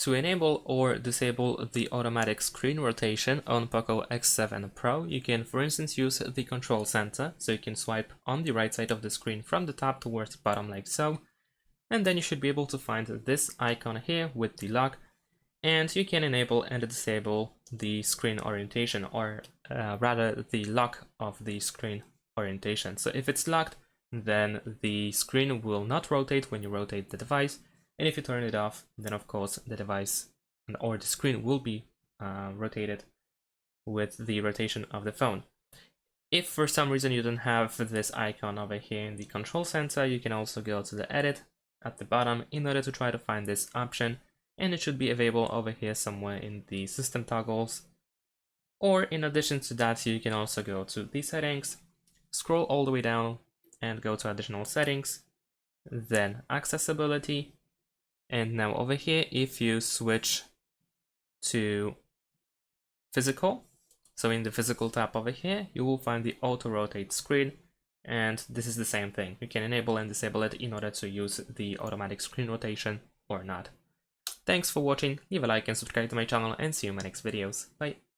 To enable or disable the automatic screen rotation on POCO X7 Pro, you can for instance use the control center, so you can swipe on the right side of the screen from the top towards the bottom like so, and then you should be able to find this icon here with the lock, and you can enable and disable the screen orientation, or rather the lock of the screen orientation. So if it's locked, then the screen will not rotate when you rotate the device, and if you turn it off, then of course the device or the screen will be rotated with the rotation of the phone. If for some reason you don't have this icon over here in the control center, you can also go to the edit at the bottom in order to try to find this option, and it should be available over here somewhere in the system toggles. Or in addition to that, you can also go to the settings, scroll all the way down and go to additional settings, then accessibility. And now over here, if you switch to physical, so in the physical tab over here, you will find the auto rotate screen, and this is the same thing. You can enable and disable it in order to use the automatic screen rotation or not. Thanks for watching, leave a like and subscribe to my channel, and see you in my next videos. Bye!